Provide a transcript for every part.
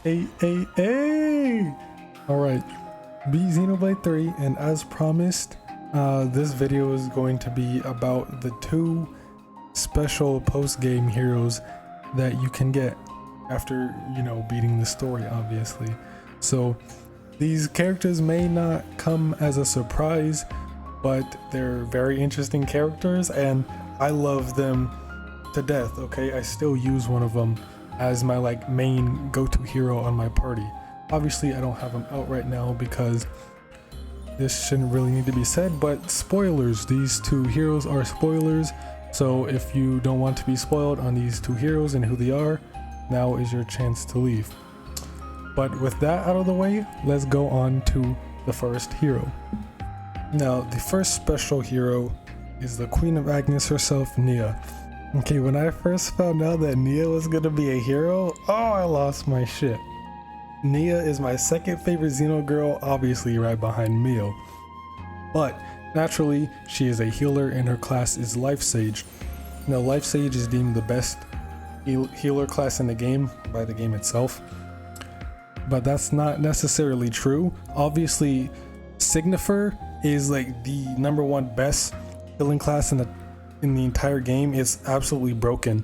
Hey. Alright, beat Xenoblade 3, and as promised, this video is going to be about the 2 special post-game heroes that you can get after, beating the story, obviously. So, these characters may not come as a surprise, but they're very interesting characters, and I love them to death, okay? I still use one of them as my main go-to hero on my party. Obviously I don't have him out right now because this shouldn't really need to be said, but spoilers, these 2 heroes are spoilers, so if you don't want to be spoiled on these 2 heroes and who they are, now is your chance to leave. But with that out of the way, let's go on to the first hero. Now the first special hero is the Queen of Agnes herself, Nia. Okay, when I first found out that Nia was gonna be a hero, I lost my shit. Nia is my second favorite Xeno girl, obviously right behind Mio. But naturally, she is a healer and her class is Life Sage. Now Life Sage is deemed the best healer class in the game by the game itself. But that's not necessarily true. Obviously, Signifer is the #1 best healing class in the entire game. It's absolutely broken.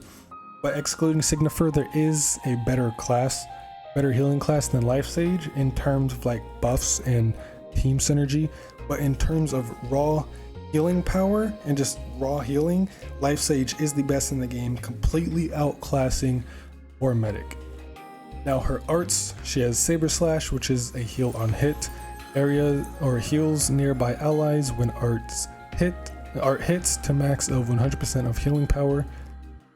But excluding Signifer, there is a better healing class than Life Sage in terms of buffs and team synergy. But in terms of raw healing power and just raw healing, Life Sage is the best in the game, completely outclassing War Medic. Now her arts, she has Saber Slash, which is a heal on hit area or heals nearby allies when art hits to max of 100% of healing power.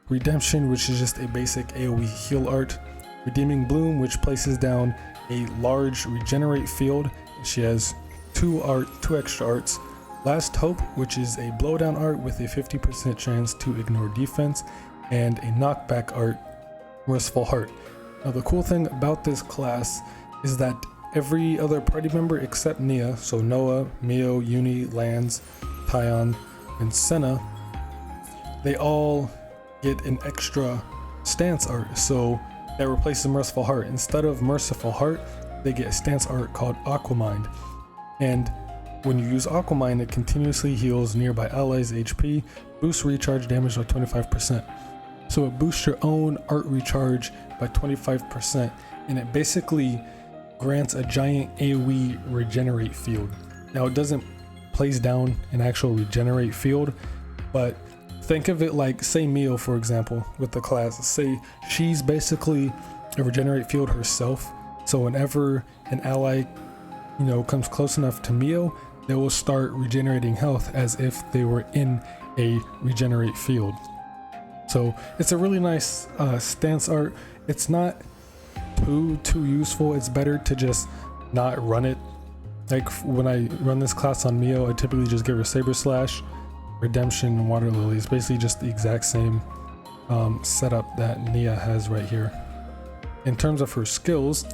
Redemption, which is just a basic AoE heal art. Redeeming Bloom, which places down a large regenerate field. She has 2 extra arts. Last Hope, which is a blowdown art with a 50% chance to ignore defense, and a knockback art, Merciful Heart. Now the cool thing about this class is that every other party member except Nia, so Noah, Mio, Uni, Lance, Tyon, and Senna, they all get an extra stance art, so that replaces Merciful Heart. Instead of Merciful Heart, they get a stance art called Aquamind. And when you use Aquamind, it continuously heals nearby allies' HP, boosts recharge damage by 25%. So it boosts your own art recharge by 25%, and it basically grants a giant AoE regenerate field. Now it doesn't place down an actual regenerate field, but think of it like, say Mio for example, with the class, say she's basically a regenerate field herself, so whenever an ally comes close enough to Mio, they will start regenerating health as if they were in a regenerate field. So it's a really nice stance art. It's not too useful. It's better to just not run it. When I run this class on Mio, I typically just give her Saber Slash, Redemption, and Water Lily. It's basically just the exact same setup that Nia has right here. In terms of her skills,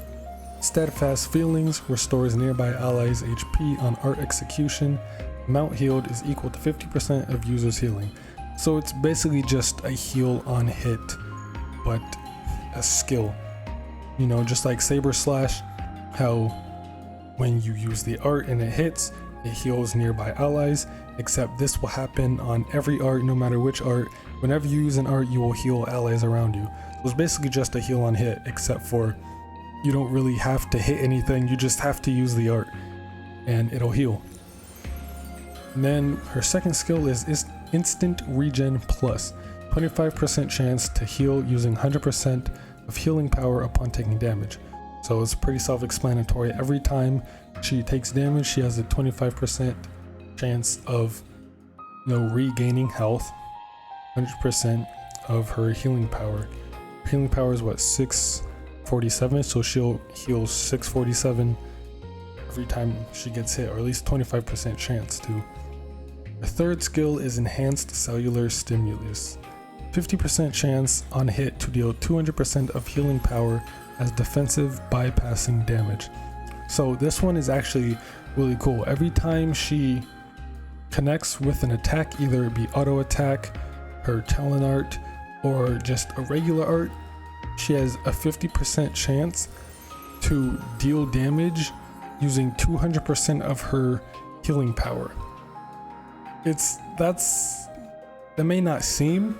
Steadfast Feelings restores nearby allies' HP on art execution. Amount healed is equal to 50% of users' healing. So it's basically just a heal on hit, but a skill. Just like Saber Slash, how when you use the art and it hits, it heals nearby allies, except this will happen on every art, no matter which art. Whenever you use an art, you will heal allies around you. So it's basically just a heal on hit, except for you don't really have to hit anything, you just have to use the art and it'll heal. And then her second skill is Instant Regen Plus, 25% chance to heal using 100% of healing power upon taking damage. So it's pretty self-explanatory. Every time she takes damage, she has a 25% chance of regaining health, 100% of her healing power. Healing power is what, 647, so she'll heal 647 every time she gets hit, or at least 25% chance to. The third skill is Enhanced Cellular Stimulus, 50% chance on hit to deal 200% of healing power as defensive bypassing damage. So this one is actually really cool. Every time she connects with an attack, either it be auto attack, her talent art, or just a regular art, she has a 50% chance to deal damage using 200% of her healing power. That may not seem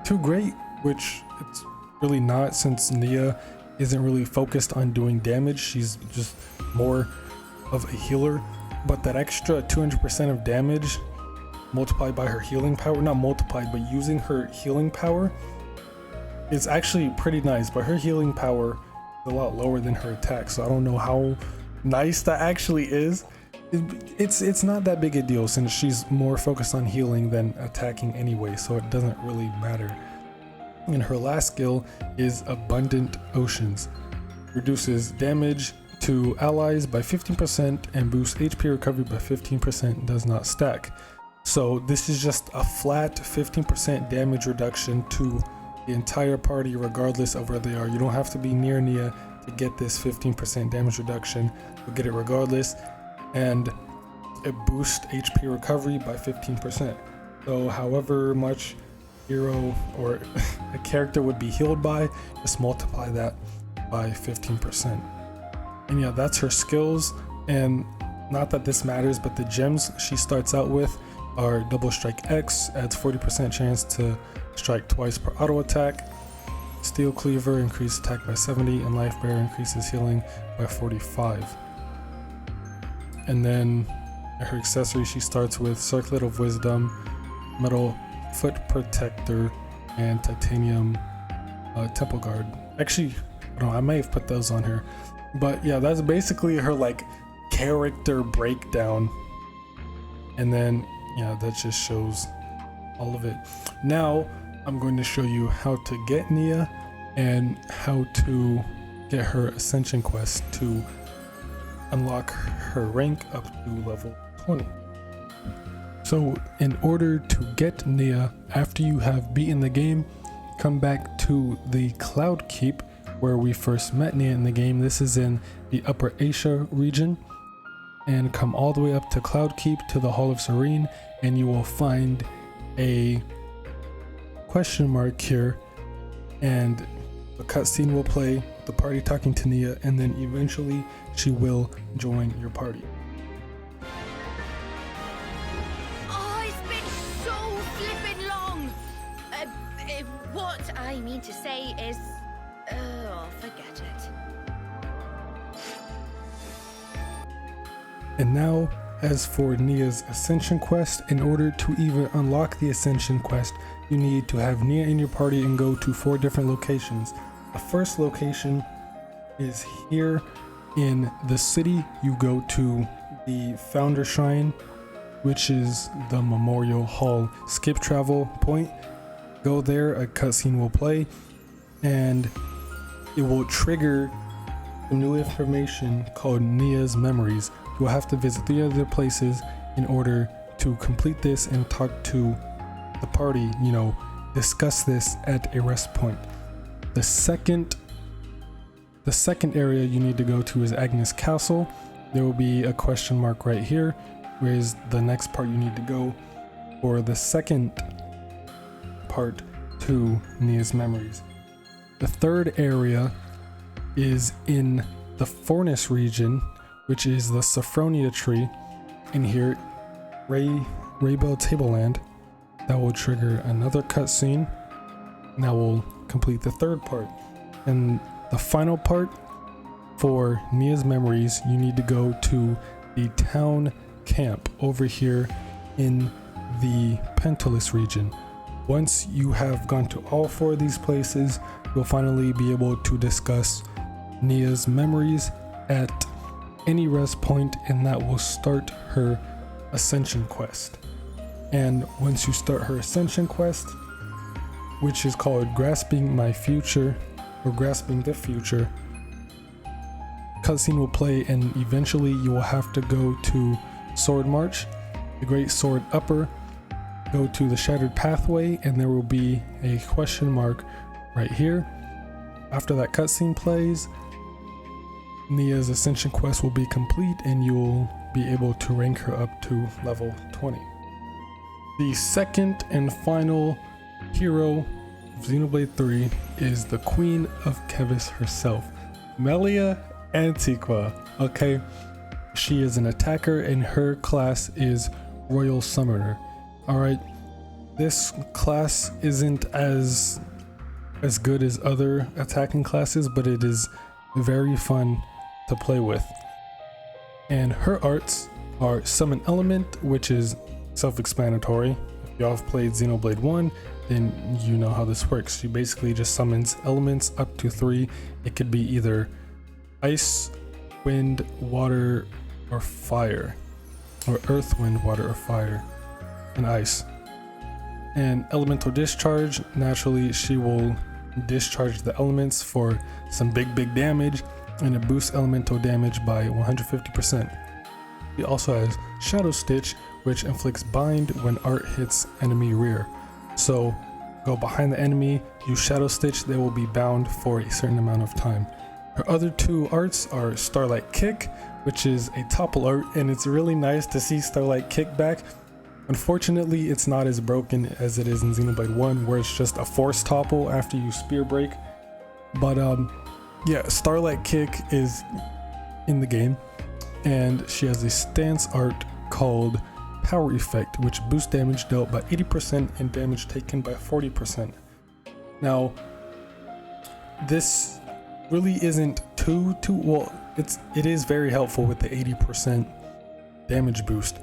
too great, which it's really not, since Nia isn't really focused on doing damage. She's just more of a healer. But that extra 200% of damage multiplied by her healing power, not multiplied, but using her healing power, is actually pretty nice. But her healing power is a lot lower than her attack, so I don't know how nice that actually is. It's not that big a deal, since she's more focused on healing than attacking anyway, so it doesn't really matter. And her last skill is Abundant Oceans. Reduces damage to allies by 15% and boosts HP recovery by 15%, does not stack. So this is just a flat 15% damage reduction to the entire party regardless of where they are. You don't have to be near Nia to get this 15% damage reduction. You'll get it regardless, and it boosts HP recovery by 15%. So however much hero or a character would be healed by, just multiply that by 15%. And yeah, that's her skills. And not that this matters, but the gems she starts out with are Double Strike X, adds 40% chance to strike twice per auto attack. Steel Cleaver, increases attack by 70, and Life Bearer increases healing by 45. And then her accessory, she starts with Circlet of Wisdom, Metal Foot Protector, and Titanium Temple Guard. Actually, I may have put those on here. But yeah, that's basically her like character breakdown. And then yeah, that just shows all of it. Now I'm going to show you how to get Nia and how to get her Ascension quest to unlock her rank up to level 20. So in order to get Nia, after you have beaten the game, come back to the Cloud Keep where we first met Nia in the game. This is in the Upper Asia region, and come all the way up to Cloud Keep to the Hall of Serene, and you will find a question mark here, and a cutscene will play, the party talking to Nia, and then eventually she will join your party. Oh, it's been so flippin' long. What I mean to say is, forget it. And now, as for Nia's Ascension quest, in order to even unlock the Ascension quest, you need to have Nia in your party and go to 4 different locations. The first location is here in the city. You go to the Founder Shrine, which is the Memorial Hall skip travel point. Go there, a cutscene will play, and it will trigger some new information called Nia's Memories. You'll have to visit 3 other places in order to complete this and talk to the party, discuss this at a rest point. The second area you need to go to is Agnes Castle. There will be a question mark right here, where is the next part you need to go for the second part to Nia's Memories. The third area is in the Fornus region, which is the Sophronia tree. In here, Raybell Tableland. That will trigger another cutscene. That will complete the third part. And the final part for Nia's Memories, you need to go to the town camp over here in the Pentalus region. Once you have gone to all 4 of these places, you'll finally be able to discuss Nia's Memories at any rest point, and that will start her Ascension quest. And once you start her Ascension quest, which is called Grasping My Future or Grasping the Future, cutscene will play, and eventually you will have to go to Sword March, the Great Sword Upper, go to the Shattered Pathway, and there will be a question mark right here. After that cutscene plays, Nia's Ascension quest will be complete, and you'll be able to rank her up to level 20. The second and final hero of Xenoblade 3 is the Queen of Kevis herself. Melia Antiqua. Okay, she is an attacker and her class is Royal Summoner. All right, this class isn't as good as other attacking classes, but it is very fun to play with. And her arts are Summon Element, which is self-explanatory. If y'all have played Xenoblade 1, then you know how this works. She basically just summons elements up to 3. It could be either ice, wind, water, or fire, or earth, wind, water, or fire, and ice. And elemental discharge, naturally she will discharge the elements for some big damage, and it boosts elemental damage by 150%. She also has Shadow Stitch, which inflicts bind when art hits enemy rear. So go behind the enemy, use Shadow Stitch, they will be bound for a certain amount of time. Her other 2 arts are Starlight Kick, which is a topple art, and it's really nice to see Starlight Kick back. Unfortunately, it's not as broken as it is in Xenoblade 1, where it's just a force topple after you spear break. But yeah, Starlight Kick is in the game, and she has a stance art called Power Effect, which boosts damage dealt by 80% and damage taken by 40%. Now, this really isn't too well. It is very helpful with the 80% damage boost,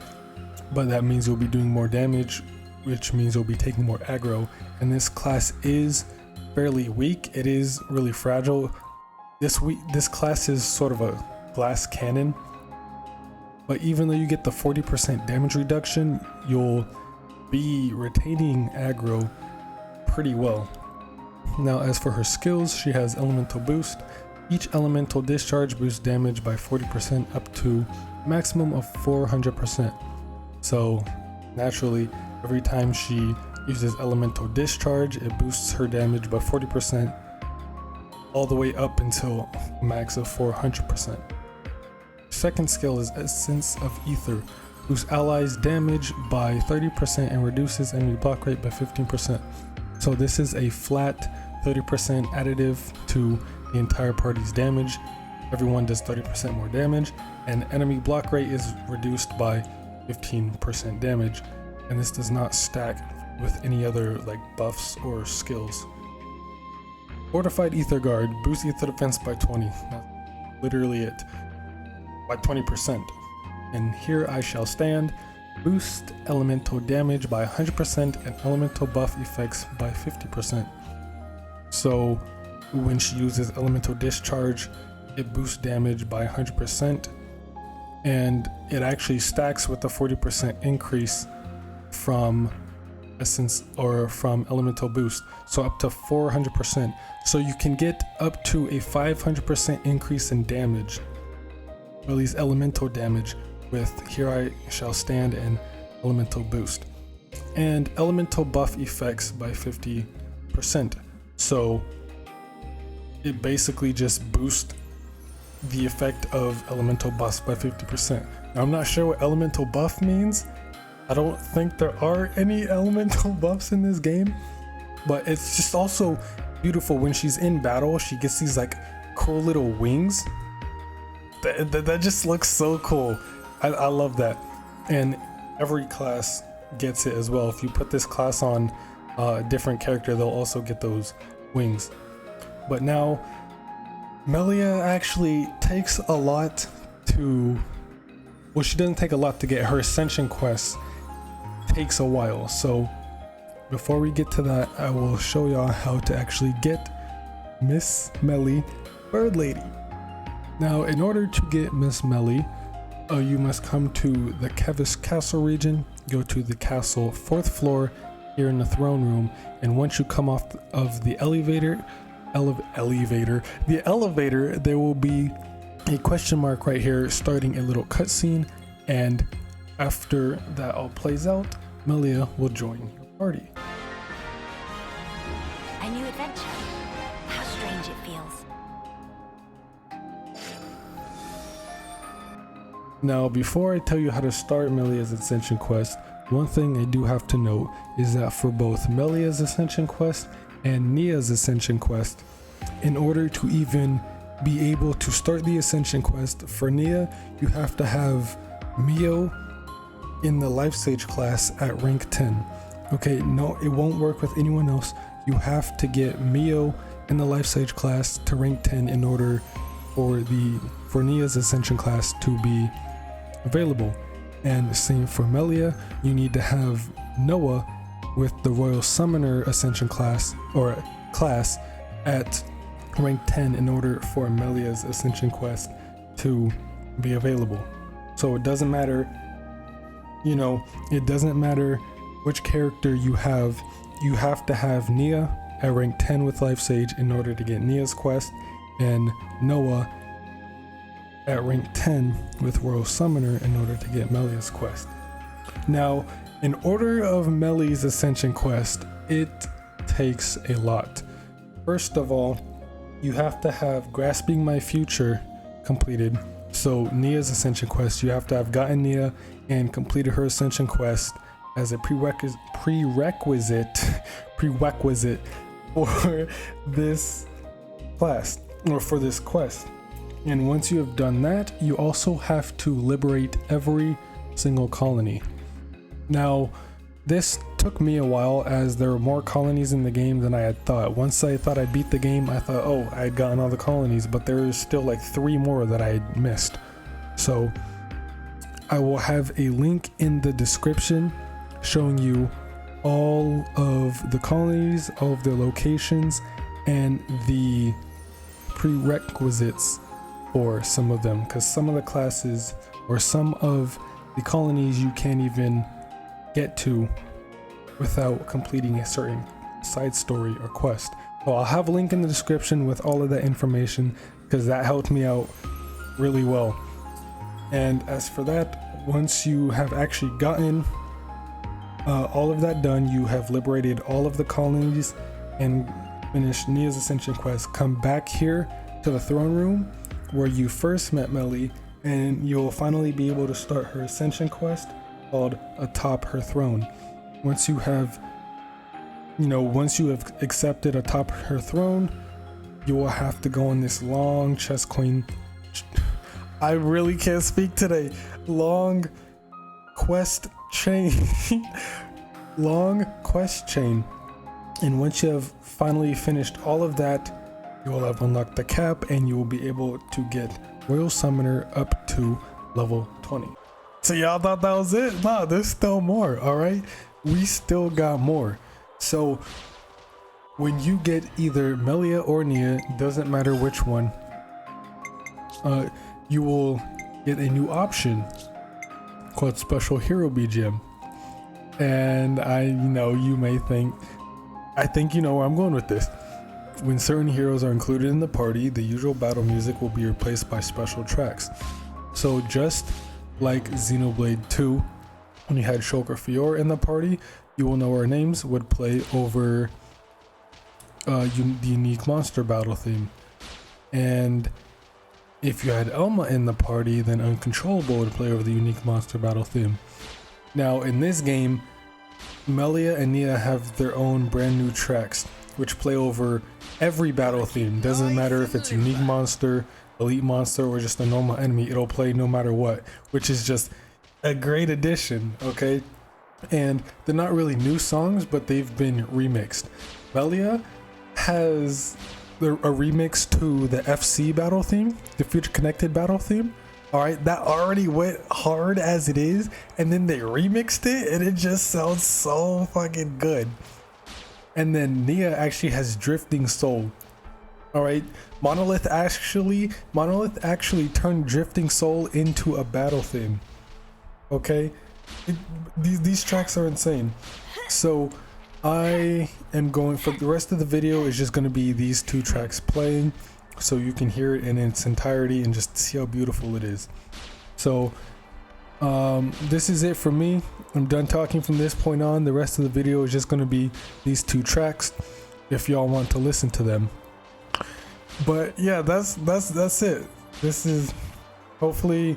but that means you'll be doing more damage, which means you'll be taking more aggro. And this class is fairly weak. It is really fragile. This class is sort of a glass cannon. But even though you get the 40% damage reduction, you'll be retaining aggro pretty well. Now, as for her skills, she has Elemental Boost. Each elemental discharge boosts damage by 40% up to maximum of 400%. So naturally, every time she uses Elemental Discharge, it boosts her damage by 40% all the way up until a max of 400%. Second skill is Essence of Ether. Boosts allies damage by 30% and reduces enemy block rate by 15%. So this is a flat 30% additive to the entire party's damage. Everyone does 30% more damage, and enemy block rate is reduced by 15% damage. And this does not stack with any other like buffs or skills. Fortified Ether Guard boosts ether defense by 20. That's literally it. By 20%. And Here I Shall Stand boost elemental damage by 100% and elemental buff effects by 50%. So when she uses Elemental Discharge, it boosts damage by 100%, and it actually stacks with the 40% increase from Essence or from Elemental Boost, so up to 400%. So you can get up to a 500% increase in damage, or at least elemental damage, with Here I Shall Stand and Elemental Boost, and elemental buff effects by 50%. So it basically just boosts the effect of elemental buffs by 50%. Now, I'm not sure what elemental buff means. I don't think there are any elemental buffs in this game, but it's just also beautiful when she's in battle. She gets these like cool little wings. That just looks so cool. I love that. And every class gets it as well. If you put this class on a different character, they'll also get those wings. But now Melia actually takes a lot to, well, she doesn't take a lot to get. Her Ascension quest takes a while. So before we get to that, I will show y'all how to actually get Miss Melia, Bird Lady. Now, in order to get Miss Melia, you must come to the Kevis Castle region, go to the castle 4th floor here in the throne room, and once you come off of the elevator, there will be a question mark right here starting a little cutscene, and after that all plays out, Melia will join your party. A new adventure. How strange it feels. Now, before I tell you how to start Melia's Ascension quest, one thing I do have to note is that for both Melia's Ascension quest and Nia's Ascension quest, in order to even be able to start the Ascension quest, for Nia, you have to have Mio in the Life Sage class at rank 10. Okay, no, it won't work with anyone else. You have to get Mio in the Life Sage class to rank 10 in order for Nia's Ascension class to be available. And same for Melia, you need to have Noah with the Royal Summoner Ascension class at rank 10 in order for Melia's Ascension quest to be available. So it doesn't matter, you know, it doesn't matter which character you have to have Nia at rank 10 with Life Sage in order to get Nia's quest, and Noah at rank 10 with Royal Summoner in order to get Melia's quest. Now, in order of Melia's Ascension quest, it takes a lot. First of all, you have to have Grasping My Future completed. So Nia's Ascension quest, you have to have gotten Nia and completed her Ascension quest as a prerequisite for this class, or for this quest. And once you have done that, you also have to liberate every single colony. Now, this took me a while as there were more colonies in the game than I had thought. Once I thought I beat the game, I thought, oh, I had gotten all the colonies, but there's still like 3 more that I had missed. So I will have a link in the description showing you all of the colonies, all of their locations, and the prerequisites for some of them, because some of the classes or some of the colonies you can't even get to without completing a certain side story or quest. So I'll have a link in the description with all of that information, because that helped me out really well. And as for that, once you have actually gotten all of that done, you have liberated all of the colonies and finished Nia's Ascension quest, come back here to the throne room where you first met Melia, and you'll finally be able to start her Ascension quest called Atop Her Throne. Once you have accepted Atop Her Throne, you will have to go on this long I really can't speak today. Long quest chain. Long quest chain. And once you have finally finished all of that, you will have unlocked the cap, and you will be able to get Royal Summoner up to level 20. So y'all thought that was it? Nah, there's still more, alright? We still got more. So when you get either Melia or Nia, doesn't matter which one, you will get a new option called Special Hero BGM. And I know you may think, I think you know where I'm going with this. When certain heroes are included in the party, the usual battle music will be replaced by special tracks. So just like Xenoblade 2, when you had Shulker Fior in the party, you will know our names would play over the unique monster battle theme. And if you had Elma in the party, then Uncontrollable would play over the unique monster battle theme. Now in this game, Melia and Nia have their own brand new tracks, which play over every battle theme. Doesn't matter if it's unique monster, elite monster, or just a normal enemy, it'll play no matter what, which is just a great addition, okay? And they're not really new songs, but they've been remixed. Melia has a remix to the FC battle theme, the Future Connected battle theme. All right, that already went hard as it is, and then they remixed it, and it just sounds so fucking good. And then Nia actually has Drifting Soul. All right, Monolith actually turned Drifting Soul into a battle theme. Okay, these tracks are insane. So I am going, for the rest of the video is just going to be these 2 tracks playing, so you can hear it in its entirety and just see how beautiful it is. So this is it for me. I'm done talking from this point on. The rest of the video is just going to be these 2 tracks if y'all want to listen to them. But yeah, that's it. This is, hopefully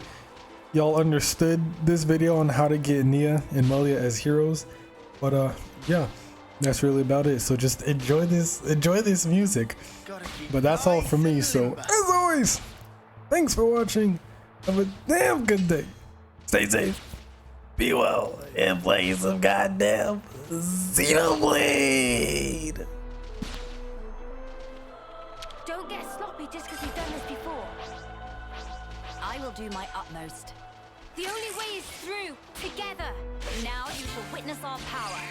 y'all understood this video on how to get Nia and Melia as heroes. But yeah, that's really about it. So just enjoy this music. But that's all for me. So as always, boys, thanks for watching. Have a damn good day. Stay safe, be well, and play some goddamn Xenoblade. Don't get sloppy just because we've done this before. I will do my utmost. The only way is through, together. Now you shall witness our power.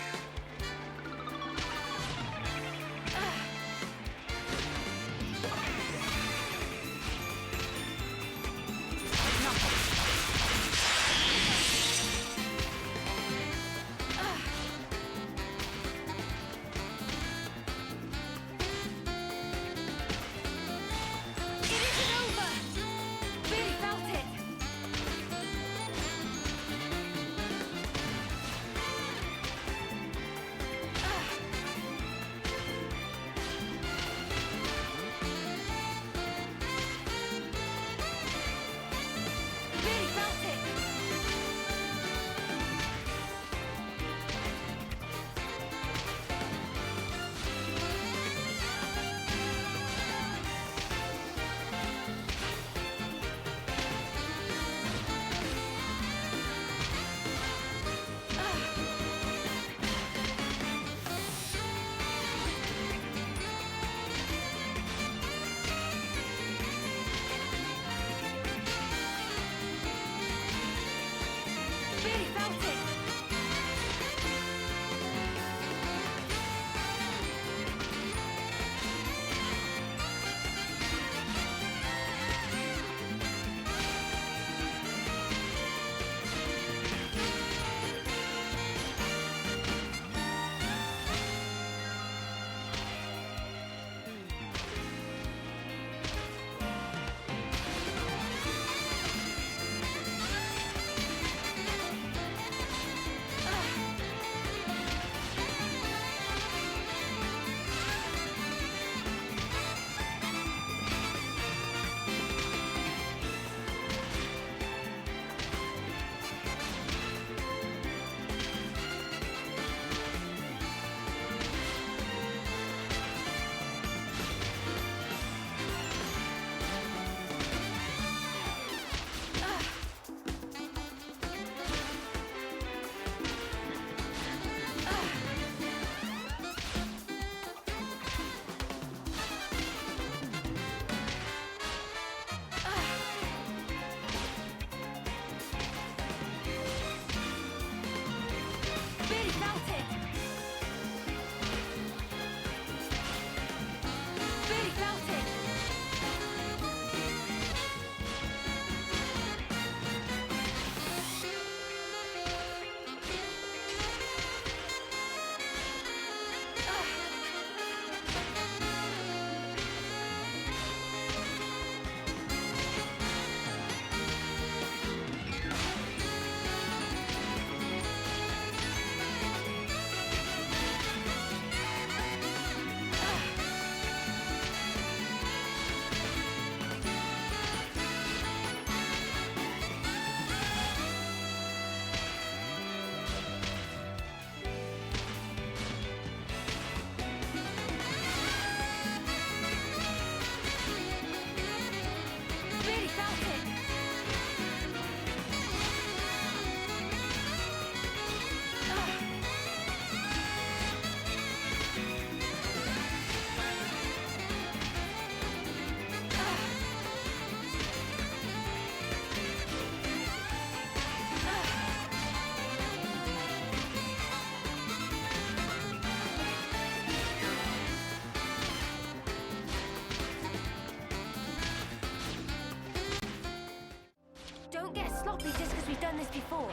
Don't get sloppy just because we've done this before.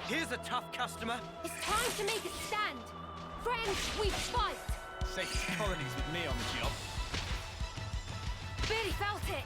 Here's a tough customer. It's time to make a stand. Friends, we fight. Safe colonies with me on the job. Billy felt it.